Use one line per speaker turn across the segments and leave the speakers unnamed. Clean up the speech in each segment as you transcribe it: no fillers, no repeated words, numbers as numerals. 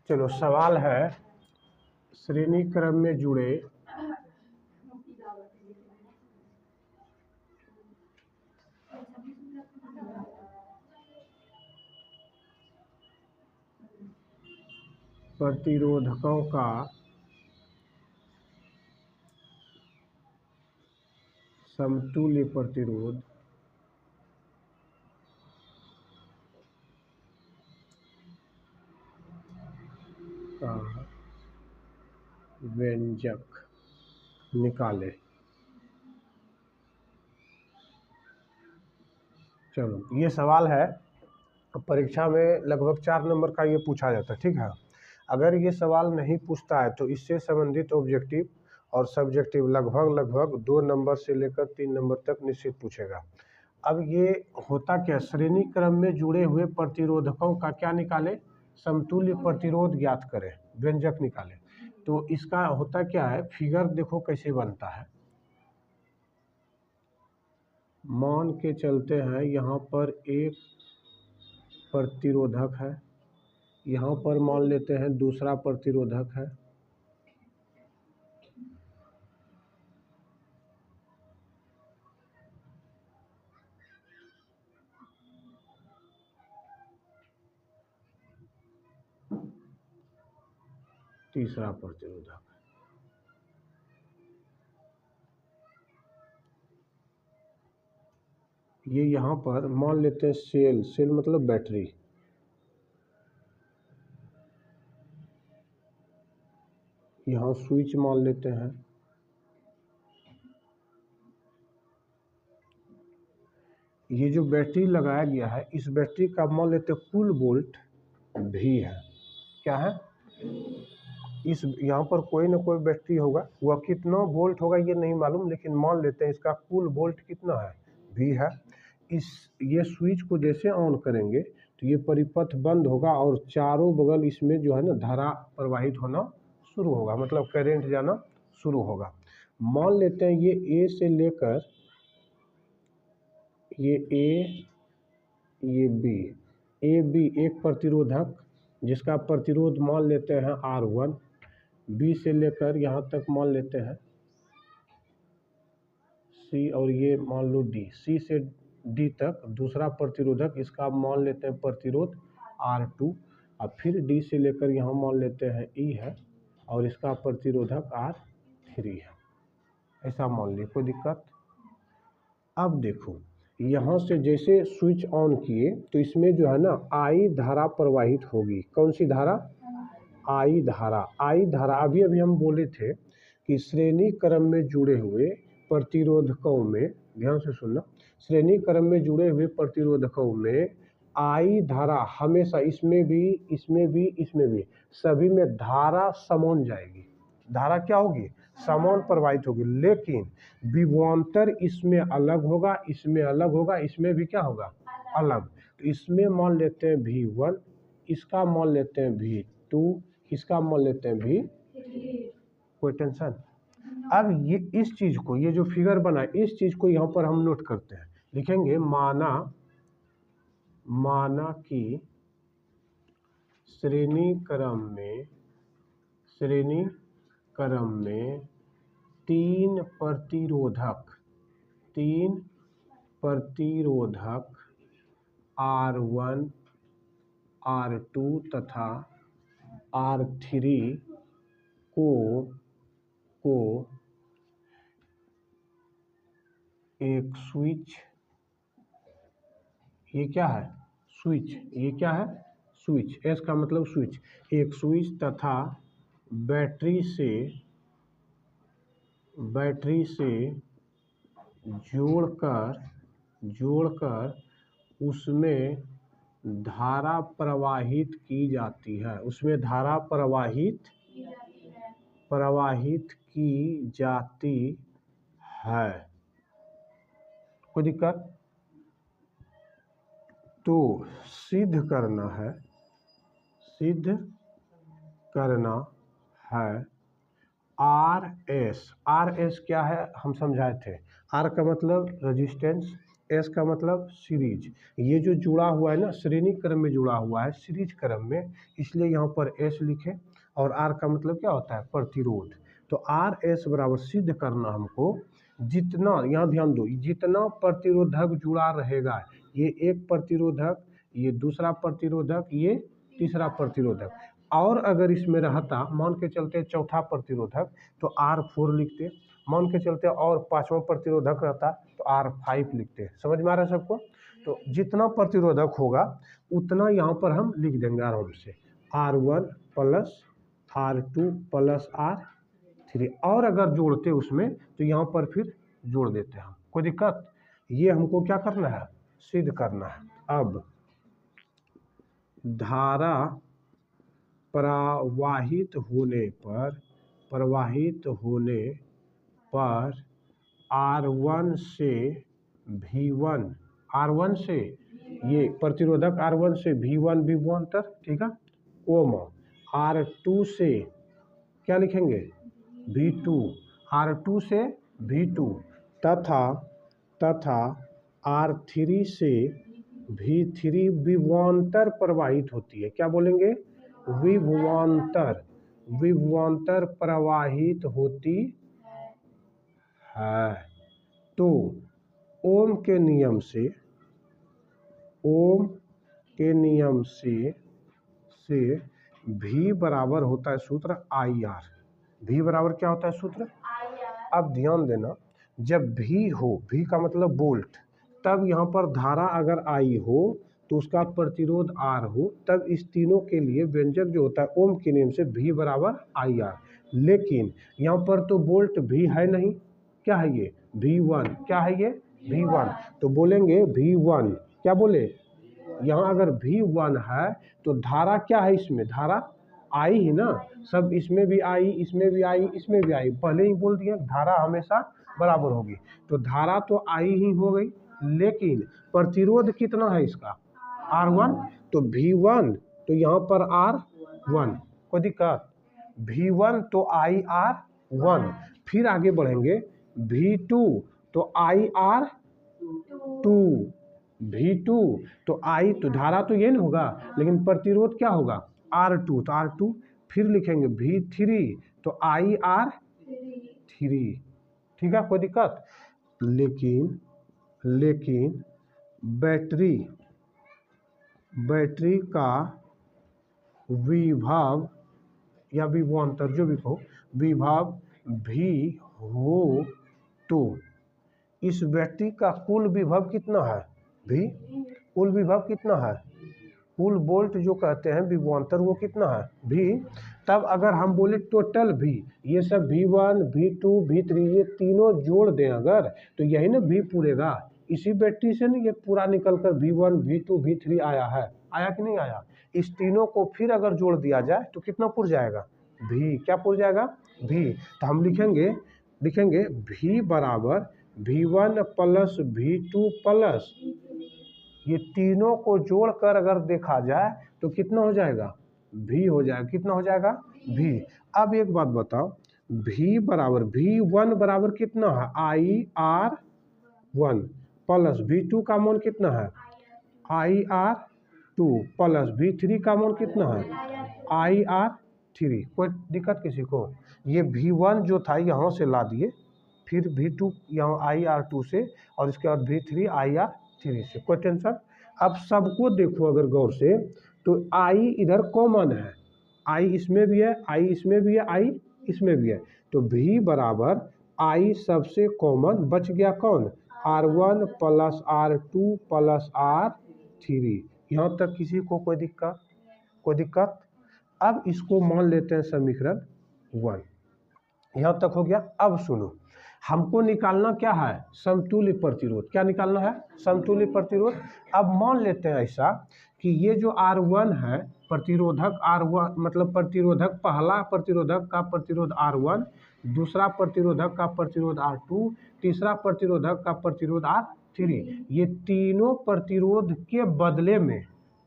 चलो सवाल है, श्रेणी क्रम में जुड़े प्रतिरोधकों का समतुल्य प्रतिरोध का व्यंजक निकाले। चलो ये सवाल है, परीक्षा में लगभग 4 नंबर का ये पूछा जाता है, ठीक है। अगर ये सवाल नहीं पूछता है तो इससे संबंधित ऑब्जेक्टिव और सब्जेक्टिव लगभग 2 नंबर से लेकर 3 नंबर तक निश्चित पूछेगा। अब ये होता क्या, श्रेणी क्रम में जुड़े हुए प्रतिरोधकों का क्या निकाले, समतुल्य प्रतिरोध ज्ञात करें, व्यंजक निकाले। तो इसका होता क्या है, फिगर देखो कैसे बनता है। मान के चलते हैं यहाँ पर एक प्रतिरोधक है, यहाँ पर मान लेते हैं दूसरा प्रतिरोधक है, तीसरा प्रतिरोधक। ये यहाँ पर मान लेते हैं सेल मतलब बैटरी, यहाँ स्विच मान लेते हैं। ये जो बैटरी लगाया गया है, इस बैटरी का मान लेते हैं कुल वोल्ट भी है, क्या है, इस यहाँ पर कोई ना कोई बैटरी होगा, वह कितना वोल्ट होगा ये नहीं मालूम, लेकिन मान लेते हैं इसका कुल वोल्ट कितना है, भी है। ये स्विच को जैसे ऑन करेंगे तो ये परिपथ बंद होगा और चारों बगल इसमें जो है ना धारा प्रवाहित होना शुरू होगा, मतलब करंट जाना शुरू होगा। मान लेते हैं ये ए से लेकर ये ए, ये बी, ए बी एक प्रतिरोधक जिसका प्रतिरोध मान लेते हैं R1, बी से लेकर यहाँ तक मान लेते हैं सी, और ये मान लो डी, सी से डी तक दूसरा प्रतिरोधक, इसका मान लेते हैं प्रतिरोध R2, और फिर डी से लेकर यहाँ मान लेते हैं ई है और इसका प्रतिरोधक R3 है, ऐसा मान ली, कोई दिक्कत। अब देखो यहाँ से जैसे स्विच ऑन किए तो इसमें जो है ना आई धारा प्रवाहित होगी, कौन सी धारा, आई धारा। आई धारा अभी हम बोले थे कि श्रेणी क्रम में जुड़े हुए प्रतिरोधकों में, ध्यान से सुनना, श्रेणी क्रम में जुड़े हुए प्रतिरोधकों में आई धारा हमेशा इसमें भी सभी में धारा समान जाएगी, धारा क्या होगी, समान प्रवाहित होगी, लेकिन विभवांतर इसमें अलग होगा, इसमें अलग होगा, इसमें भी क्या होगा, अलग। तो इसमें मान लेते हैं V1, इसका मान लेते हैं V2, इसका मान लेते हैं V, कोई टेंशन। अब ये इस चीज को, ये जो फिगर बना है, इस चीज को यहाँ पर हम नोट करते हैं, लिखेंगे माना कि श्रेणी क्रम में तीन प्रतिरोधक R1, R2 तथा R3 को एक स्विच, ये क्या है, स्विच, ये क्या है, स्विच, एस का मतलब स्विच, एक स्विच तथा बैटरी से जोड़कर उसमें धारा प्रवाहित की जाती है, उसमें धारा प्रवाहित की जाती है, कोई दिक्कत। तो सिद्ध करना है आर एस क्या है, हम समझाए थे, आर का मतलब रेजिस्टेंस, एस का मतलब सीरीज, ये जो जुड़ा हुआ है ना श्रेणी क्रम में जुड़ा हुआ है सीरीज क्रम में, इसलिए यहाँ पर एस लिखे। और आर का मतलब क्या होता है प्रतिरोध। तो आर एस बराबर सिद्ध करना हमको, जितना यहाँ ध्यान दो, जितना प्रतिरोधक जुड़ा रहेगा, ये एक प्रतिरोधक, ये दूसरा प्रतिरोधक, ये तीसरा प्रतिरोधक, और अगर इसमें रहता मान के चलते चौथा प्रतिरोधक तो R4 लिखते, मान के चलते और पांचवा प्रतिरोधक रहता तो R5 लिखते। समझ में आ रहा है सबको। तो जितना प्रतिरोधक होगा उतना यहाँ पर हम लिख देंगे आराम से, R1 plus R2 plus R3, और अगर जोड़ते उसमें तो यहाँ पर फिर जोड़ देते हैं, कोई दिक्कत। ये हमको क्या करना है, सिद्ध करना है। अब धारा प्रवाहित होने पर R1 से V1, R1 से ये प्रतिरोधक R1 से V1 विभवांतर, ठीक है, ओम, R2 से क्या लिखेंगे V2, R2 से V2 तथा R3 से V3 विभवांतर प्रवाहित होती है। क्या बोलेंगे, विभवांतर प्रवाहित होती है। तो ओम के नियम से V बराबर होता है सूत्र IR। V बराबर क्या होता है सूत्र, अब ध्यान देना, जब V हो, V का मतलब वोल्ट, तब यहाँ पर धारा अगर I हो तो उसका प्रतिरोध R हो, तब इस तीनों के लिए व्यंजक जो होता है ओम के नियम से V बराबर IR। लेकिन यहाँ पर तो वोल्ट V है नहीं, क्या है ये V1, क्या है ये V1, तो बोलेंगे V1, क्या बोले, यहाँ अगर V1 है तो धारा क्या है, इसमें धारा I ही ना, सब इसमें भी I, इसमें भी I, इसमें भी I, पहले ही बोल दिया धारा हमेशा बराबर होगी, तो धारा तो I ही हो गई, लेकिन प्रतिरोध कितना है इसका R1, तो V1 तो यहाँ पर R1, कोई दिक्कत, V1 तो IR1, फिर आगे बढ़ेंगे V2 तो IR2, V2 तो I, तो धारा तो ये नहीं होगा, लेकिन प्रतिरोध क्या होगा R2, तो R2, फिर लिखेंगे V3 तो IR3, ठीक है, कोई दिक्कत। लेकिन बैटरी का विभव या विभवांतर जो भी कहो, विभव भी हो तो इस बैटरी का कुल विभव कितना है भी, कुल विभव कितना है, कुल वोल्ट जो कहते हैं विभवांतर वो कितना है भी। तब अगर हम बोले टोटल भी, ये सब V1 V2 V3 ये तीनों जोड़ दें अगर, तो यही ना V पूरेगा, इसी बैटरी से नहीं ये पूरा निकल कर V1 V2 V3 आया है, आया कि नहीं आया। इस तीनों को फिर अगर जोड़ दिया जाए तो कितना पुर जाएगा V, क्या पुर जाएगा V। तो हम लिखेंगे V बराबर V1 प्लस V2 प्लस, ये तीनों को जोड़कर अगर देखा जाए तो कितना हो जाएगा V हो जाएगा, कितना हो जाएगा V। अब एक बात बताओ, V बराबर V1 बराबर कितना है IR1 प्लस V2 का मान कितना है IR2 प्लस V3 का मान कितना है IR3, कोई दिक्कत किसी को। ये V1 जो था यहाँ से ला दिए, फिर V2 यहाँ IR2 से, और इसके बाद V3 IR3 से, कोई टेंशन। अब सबको देखो अगर गौर से, तो I इधर कॉमन है, I इसमें भी है, I इसमें भी है, I इसमें भी है, तो V बराबर I सबसे कॉमन, बच गया कौन R1 plus R2 plus R3। यहाँ तक किसी को कोई दिक्कत। अब इसको मान लेते हैं समीकरण 1, यहाँ तक हो गया। अब सुनो, हमको निकालना क्या है समतुल्य प्रतिरोध, क्या निकालना है समतुल्य प्रतिरोध। अब मान लेते हैं ऐसा कि ये जो R1 है प्रतिरोधक R1, मतलब प्रतिरोधक, पहला प्रतिरोधक का प्रतिरोध R1, दूसरा प्रतिरोधक का प्रतिरोध R2, तीसरा प्रतिरोधक का प्रतिरोध R3, ये तीनों प्रतिरोध के बदले में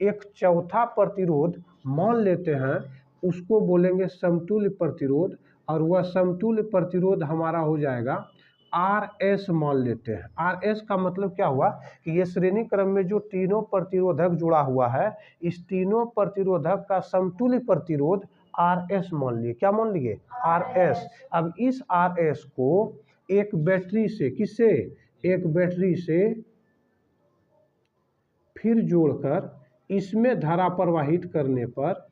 एक चौथा प्रतिरोध मान लेते हैं, उसको बोलेंगे समतुल्य प्रतिरोध, और वह समतुल्य प्रतिरोध हमारा हो जाएगा आर एस मान लेते हैं। आर एस का मतलब क्या हुआ कि ये श्रेणी क्रम में जो तीनों प्रतिरोधक जुड़ा हुआ है, इस तीनों प्रतिरोधक का समतुल्य प्रतिरोध आर एस मान लिए। क्या मान लिए? R S. अब इस आर एस को एक बैटरी से, किससे? एक बैटरी से फिर जोड़कर इसमें धारा प्रवाहित करने पर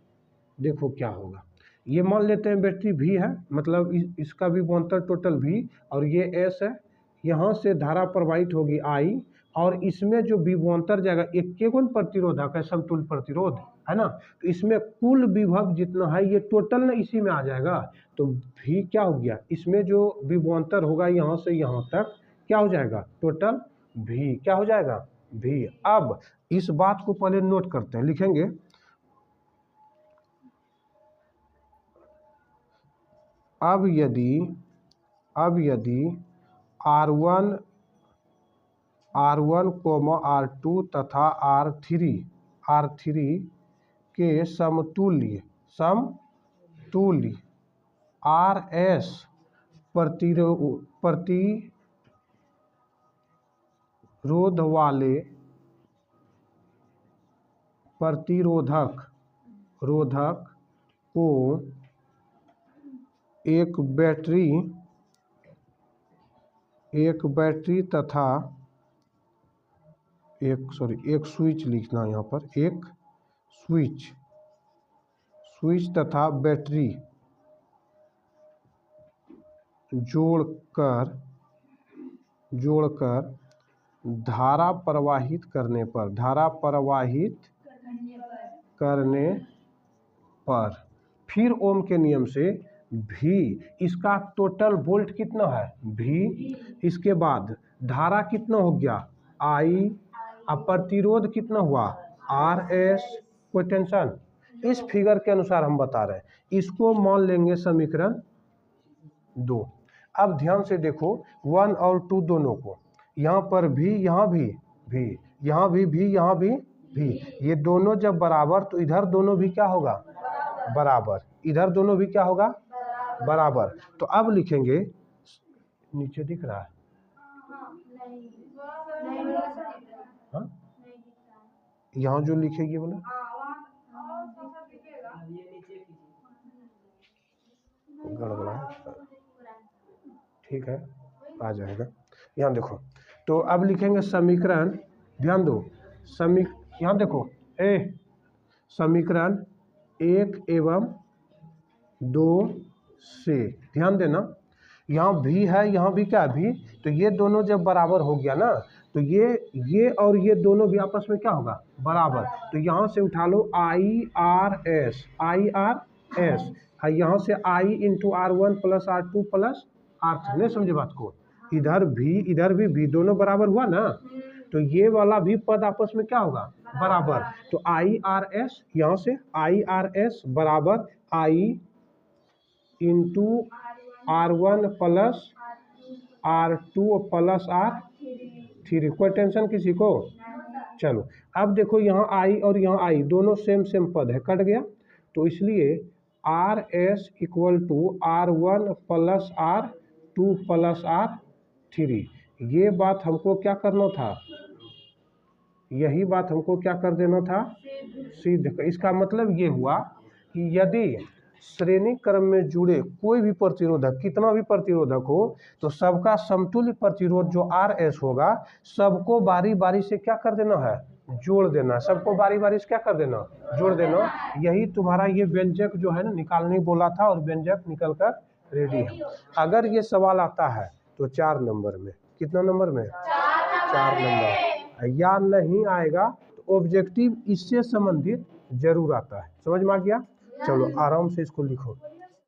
देखो क्या होगा। ये मान लेते हैं बैटरी भी है, मतलब इसका भी विभवांतर टोटल भी, और ये एस है। यहाँ से धारा प्रवाहित होगी आई, और इसमें जो विभवांतर जाएगा, एक प्रतिरोधक है, समतुल्य प्रतिरोध है ना, तो इसमें कुल विभव जितना है ये टोटल ना इसी में आ जाएगा। तो भी क्या हो गया, इसमें जो विभवांतर होगा यहाँ से यहाँ तक क्या हो जाएगा? टोटल भी क्या हो जाएगा? भी। अब इस बात को पहले नोट करते हैं, लिखेंगे अब यदि R1 R2 तथा R3 के समतुल्य RS प्रतिरोध वाले रोधक को एक बैटरी तथा एक स्विच लिखना यहाँ पर, एक स्विच तथा बैटरी जोड़कर धारा प्रवाहित करने पर फिर ओम के नियम से भी, इसका टोटल वोल्ट कितना है? भी। इसके बाद धारा कितना हो गया? आई। अब प्रतिरोध कितना हुआ? R S. कोई टेंशन? इस फिगर के अनुसार हम बता रहे हैं, इसको मान लेंगे समीकरण 2। अब ध्यान से देखो 1 और 2 दोनों को, यहाँ पर भी, यहाँ भी, यहाँ भी, यहाँ भी, ये दोनों जब बराबर, तो इधर दोनों भी क्या होगा? बराबर। इधर दोनों भी क्या होगा? बराबर। तो अब लिखेंगे, नीचे दिख रहा है? हाँ? यहाँ जो लिखेगी बोला गड़बड़ा है, ठीक है, आ जाएगा। यहाँ देखो, तो अब लिखेंगे समीकरण, ध्यान दो, यहाँ देखो, समीकरण 1 एवं 2 से ध्यान देना, यहाँ भी है, यहाँ भी क्या भी, तो ये दोनों जब बराबर हो गया ना, तो ये और ये दोनों भी आपस में क्या होगा? बराबर। तो यहाँ से उठा लो आई आर एस, यहाँ से आई into R1 plus R2 plus R3। नहीं समझे बात को? इधर भी दोनों बराबर हुआ ना, तो ये वाला भी पद आपस में क्या होगा? बराबर। तो आई आर एस, यहाँ से आई आर एस बराबर आई into R1 plus R2 plus R3। कोई टेंशन किसी को? चलो अब देखो, यहाँ आई और यहाँ आई दोनों सेम पद है, कट गया, तो इसलिए R S equal to R1 plus R2 plus R3। ये बात हमको क्या करना था? यही बात हमको क्या कर देना था? सिद्ध। इसका मतलब ये हुआ कि यदि श्रेणी क्रम में जुड़े कोई भी प्रतिरोधक, कितना भी प्रतिरोधक हो, तो सबका समतुल्य प्रतिरोध जो आर एस होगा, सबको बारी बारी से क्या कर देना है? जोड़ देना। सबको बारी बारी से क्या कर देना? जोड़ देना। यही तुम्हारा ये व्यंजक जो है ना निकालने बोला था, और व्यंजक निकल कर रेडी है। अगर ये सवाल आता है तो 4 नंबर में, कितना नंबर में? 4 नंबर। या नहीं आएगा तो ऑब्जेक्टिव इससे संबंधित जरूर आता है। समझ में आ गया? चलो आराम से इसको लिखो।